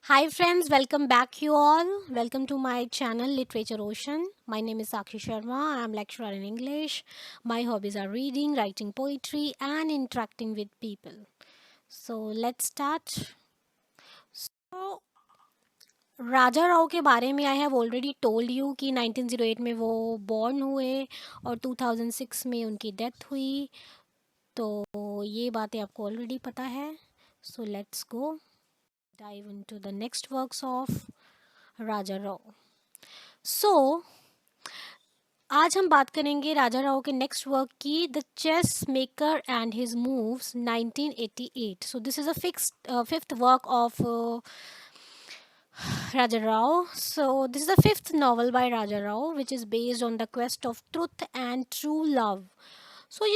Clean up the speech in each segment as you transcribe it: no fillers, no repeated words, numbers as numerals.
Hi friends, welcome back you all. Welcome to my channel Literature Ocean. My name is Sakshi Sharma. I am lecturer in English. My hobbies are reading, writing poetry and interacting with people. So let's start. So राजा राव के बारे में I have already told you कि 1908 में वो born हुए और 2006 में उनकी डेथ हुई. तो ये बातें आपको ऑलरेडी पता है. So let's go dive into the next works of Raja Rao. So आज हम बात करेंगे राजा राव के नेक्स्ट वर्क की, the chess maker and his moves 1988. So this is a fifth work of Raja Rao. So this is the fifth novel by Raja Rao, which is based on the quest of truth and true love. So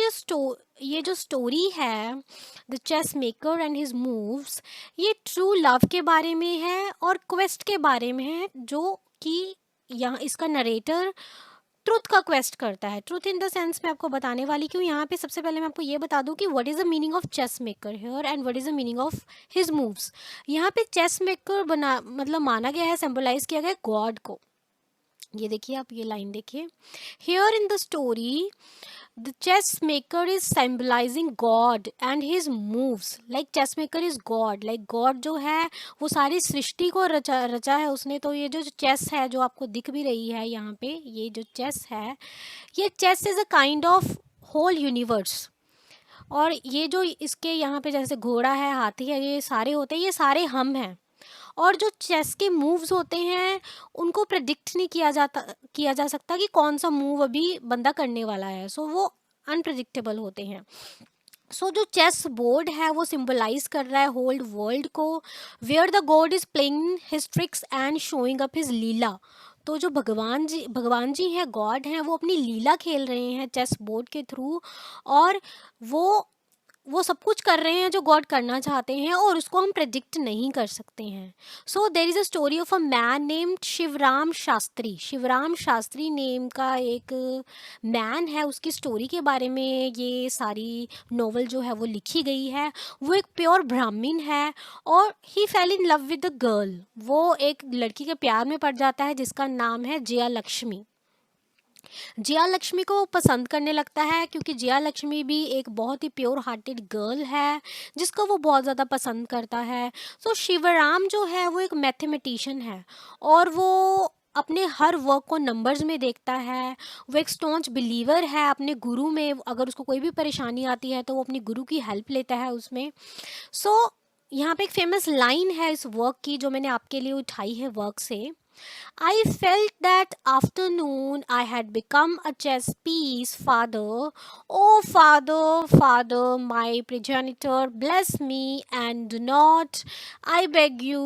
ये जो story है the chess maker and his moves, ये true love के बारे में है और quest के बारे में है, जो कि यहाँ इसका नरेटर ट्रुथ का क्वेस्ट करता है. ट्रुथ इन द सेंस मैं आपको बताने वाली क्यों. यहाँ पे सबसे पहले मैं आपको ये बता दूँ कि what is the meaning of chess maker here and what is the meaning of his moves. यहाँ पे चेस मेकर बना मतलब माना गया है, सिंबलाइज किया गया है गॉड को. ये देखिए, आप ये लाइन देखिए. Here in the story the chess maker is symbolizing God and his moves. like chess maker is God. like God जो है वो सारी सृष्टि को रचा है उसने. तो ये जो चेस है जो आपको दिख भी रही है यहाँ पे, ये जो चेस है, ये chess is a kind of whole universe. और ये जो इसके यहाँ पे जैसे घोड़ा है, हाथी है, ये सारे होते हैं, ये सारे हम हैं. और जो चेस के मूव्स होते हैं उनको प्रेडिक्ट नहीं किया जा सकता कि कौन सा मूव अभी बंदा करने वाला है. सो वो अनप्रडिक्टेबल होते हैं. सो जो चेस बोर्ड है वो सिंबलाइज कर रहा है होल वर्ल्ड को, where the God is playing his tricks and showing up his leela. तो जो भगवान जी हैं, गॉड हैं, वो अपनी लीला खेल रहे हैं चेस बोर्ड के थ्रू. और वो सब कुछ कर रहे हैं जो गॉड करना चाहते हैं, और उसको हम प्रेडिक्ट नहीं कर सकते हैं. So there is a story of a man named Shivram Shastri. Shivram Shastri name का एक मैन है, उसकी स्टोरी के बारे में ये सारी नॉवल जो है वो लिखी गई है. वो एक प्योर ब्राह्मण है और he fell in love with the girl. वो एक लड़की के प्यार में पड़ जाता है जिसका नाम है जया लक्ष्मी. जिया लक्ष्मी को पसंद करने लगता है क्योंकि जिया लक्ष्मी भी एक बहुत ही प्योर हार्टेड गर्ल है जिसको वो बहुत ज़्यादा पसंद करता है. सो शिवराम जो है वो एक मैथमेटिशियन है और वो अपने हर वर्क को नंबर्स में देखता है. वो एक स्टॉन्च बिलीवर है अपने गुरु में. अगर उसको कोई भी परेशानी आती है तो वो अपनी गुरु की हेल्प लेता है उसमें. सो यहाँ पे एक फेमस लाइन है इस वर्क की जो मैंने आपके लिए उठाई है वर्क से. I felt that afternoon I had become a chess piece, Father. Oh, Father, Father, my progenitor, bless me and do not, I beg you,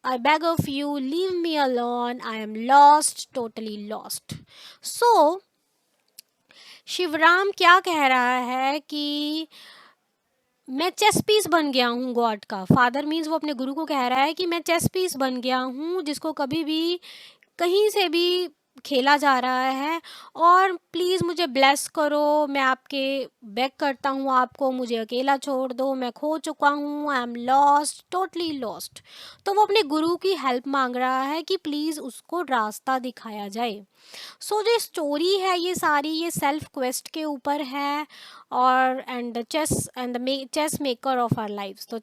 I beg of you, leave me alone. I am lost, totally lost. So, Shivram क्या कह रहा है कि मैं chess piece बन गया हूँ God का. फादर मीन्स वो अपने गुरु को कह रहा है कि मैं चेस पीस बन गया हूँ जिसको कभी भी कहीं से भी खेला जा रहा है, और प्लीज़ मुझे ब्लेस करो. मैं आपके बेग करता हूँ आपको, मुझे अकेला छोड़ दो. मैं खो चुका हूँ. I am lost, totally lost. तो वो अपने गुरु की हेल्प मांग रहा है कि प्लीज़ उसको रास्ता दिखाया जाए. सो जो स्टोरी है ये सारी ये सेल्फ क्वेस्ट के ऊपर है. और and chess maker of our lives. तो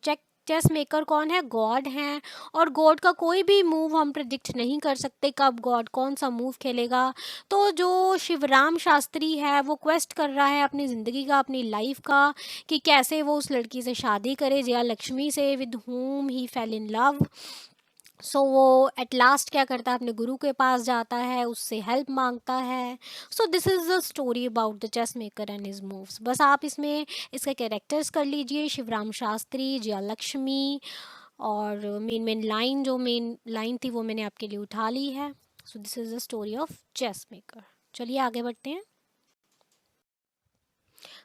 चेस मेकर कौन है? गॉड हैं. और गॉड का कोई भी मूव हम प्रिडिक्ट नहीं कर सकते कब गॉड कौन सा मूव खेलेगा. तो जो शिवराम शास्त्री है वो क्वेस्ट कर रहा है अपनी ज़िंदगी का, अपनी लाइफ का, कि कैसे वो उस लड़की से शादी करे, जया लक्ष्मी से, with whom he fell in love. सो वो एट लास्ट क्या करता है, अपने गुरु के पास जाता है, उससे हेल्प मांगता है. So this is the story about the chess maker and his moves. बस आप इसमें इसके कैरेक्टर्स कर लीजिए, शिवराम शास्त्री, जया लक्ष्मी, और मेन लाइन थी वो मैंने आपके लिए उठा ली है. So this is the story of chess maker. चलिए आगे बढ़ते हैं.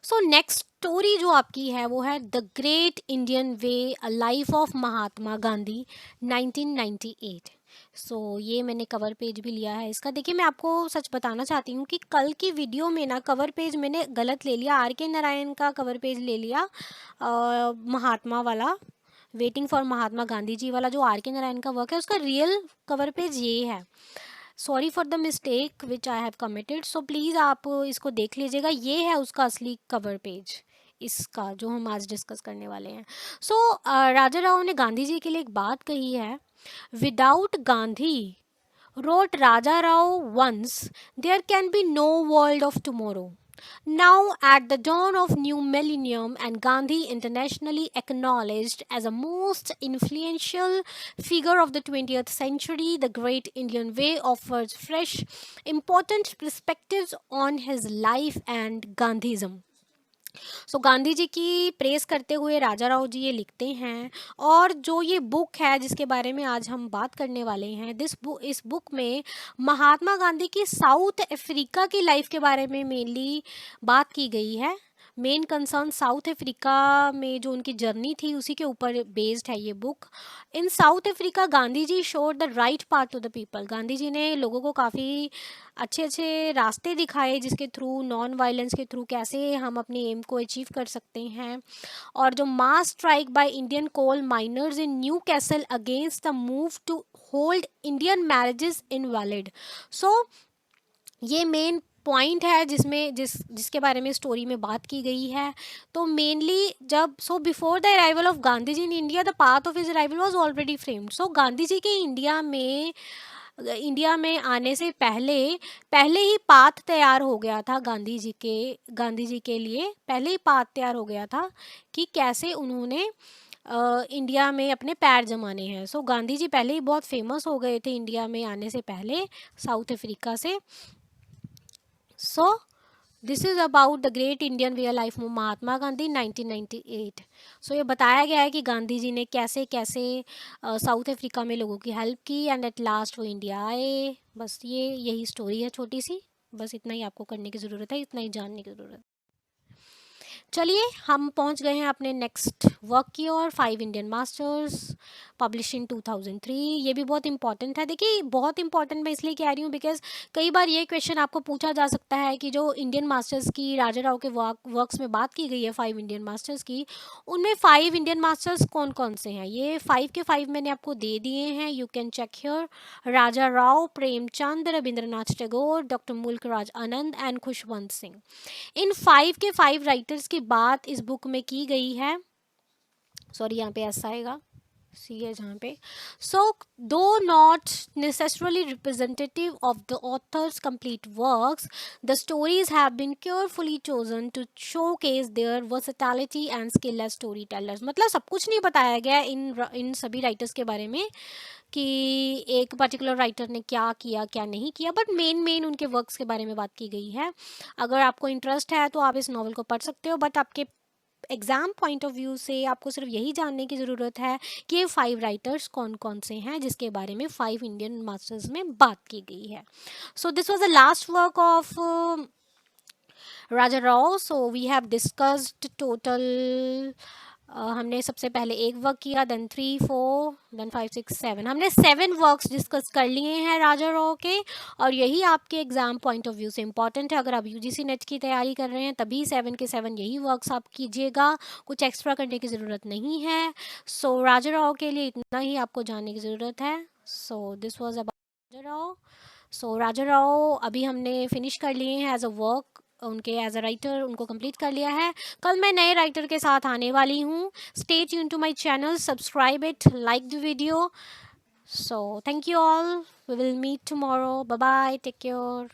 सो नेक्स्ट स्टोरी जो आपकी है वो है the great Indian way, a life of Mahatma Gandhi 1998. So ये मैंने कवर पेज भी लिया है इसका. देखिए, मैं आपको सच बताना चाहती हूँ कि कल की वीडियो में ना कवर पेज मैंने गलत ले लिया. आर के नारायण का कवर पेज ले लिया, महात्मा वाला. वेटिंग फॉर महात्मा गांधी जी वाला जो आर के नारायण का वर्क है, उसका रियल कवर पेज ये है। Sorry for the mistake which I have committed, so please आप इसको देख लीजिएगा, ये है उसका असली कवर पेज इसका जो हम आज डिस्कस करने वाले हैं। सो राजा राव ने गांधी जी के लिए एक बात कही है, without Gandhi, wrote Raja Rao once, there can be no world of tomorrow. Now, at the dawn of new millennium, and Gandhi internationally acknowledged as a most influential figure of the 20th century, the Great Indian Way offers fresh, important perspectives on his life and Gandhism. सो गांधी जी की press करते हुए राजा राव जी ये लिखते हैं, और जो ये book है जिसके बारे में आज हम बात करने वाले हैं, इस बुक में महात्मा गांधी की साउथ अफ्रीका की लाइफ के बारे में मेनली बात की गई है। मेन कंसर्न साउथ अफ्रीका में जो उनकी जर्नी थी उसी के ऊपर बेस्ड है ये book. In South Africa Gandhi ji showed the right path to the people. Gandhi ji ने लोगों को काफ़ी अच्छे अच्छे रास्ते दिखाए जिसके थ्रू, नॉन वायलेंस के थ्रू कैसे हम अपने एम को अचीव कर सकते हैं। और जो mass strike by Indian coal miners in Newcastle against the move to hold Indian marriages invalid. So ये मेन पॉइंट है जिसके बारे में स्टोरी में बात की गई है। तो मेनली जब before the arrival of Gandhi ji in India, the path of his arrival was already framed. So Gandhi ji के इंडिया में आने से पहले ही पाथ तैयार हो गया था। गांधी जी के लिए पहले ही पाथ तैयार हो गया था कि कैसे उन्होंने इंडिया में अपने पैर जमाने हैं। सो गांधी जी पहले ही बहुत फेमस हो गए थे इंडिया में आने से पहले साउथ अफ्रीका से। So this is about the great Indian way life Mahatma Gandhi 1998। So ये बताया गया है कि गांधी जी ने कैसे कैसे साउथ अफ्रीका में लोगों की हेल्प की एंड एट लास्ट वो इंडिया आए। बस यही स्टोरी है छोटी सी, बस इतना ही आपको करने की ज़रूरत है, इतना ही जानने की ज़रूरत है। चलिए हम पहुंच गए हैं अपने नेक्स्ट वर्क की ओर, 5 इंडियन मास्टर्स पब्लिश इन 2003। ये भी बहुत इंपॉर्टेंट है। देखिए बहुत इंपॉर्टेंट मैं इसलिए कह रही हूँ बिकॉज कई बार ये क्वेश्चन आपको पूछा जा सकता है कि जो इंडियन मास्टर्स की राजा राव के वर्क्स में बात की गई है 5 इंडियन मास्टर्स की, उनमें 5 इंडियन मास्टर्स कौन कौन से हैं। ये 5 के 5 मैंने आपको दे दिए हैं, you can check here. Raja Rao, Premchand, Rabindranath Tagore, doctor Mulk Raj Anand and Khushwant Singh. इन 5 के 5 राइटर्स की बात इस बुक में की गई है। सॉरी यहाँ पे ऐसा आएगा, सी है जहाँ पे। So though not necessarily representative of the authors complete works, the stories have been carefully chosen to showcase their versatility and skill as story tellers. मतलब सब कुछ नहीं बताया गया इन सभी राइटर्स के बारे में कि एक पर्टिकुलर राइटर ने क्या किया क्या नहीं किया, बट मेन उनके वर्क्स के बारे में बात की गई है। अगर आपको इंटरेस्ट है तो आप इस नॉवल को पढ़ सकते हो, बट आपके एग्ज़ाम पॉइंट ऑफ व्यू से आपको सिर्फ यही जानने की ज़रूरत है कि ये 5 राइटर्स कौन कौन से हैं जिसके बारे में 5 इंडियन मास्टर्स में बात की गई है। So this was the last work of Raja Rao. So we have discussed total, हमने सबसे पहले एक वर्क किया, देन 3 4 देन 5 6 7, हमने 7 वर्क्स डिस्कस कर लिए हैं राजा राव के। और यही आपके एग्ज़ाम पॉइंट ऑफ व्यू से इंपॉर्टेंट है। अगर आप यूजीसी नेट की तैयारी कर रहे हैं तभी 7 के 7 यही वर्क्स आप कीजिएगा, कुछ एक्स्ट्रा करने की ज़रूरत नहीं है। सो राजा राव के लिए इतना ही आपको जानने की ज़रूरत है। सो दिस वॉज अबाउट राजा राव। सो राजा राव अभी हमने फिनिश कर लिए हैं एज अ वर्क, उनके एज अ राइटर उनको कंप्लीट कर लिया है। कल मैं नए राइटर के साथ आने वाली हूँ। Stay tune to my channel, subscribe it, like the video. So thank you all, we will meet tomorrow, bye bye, take care.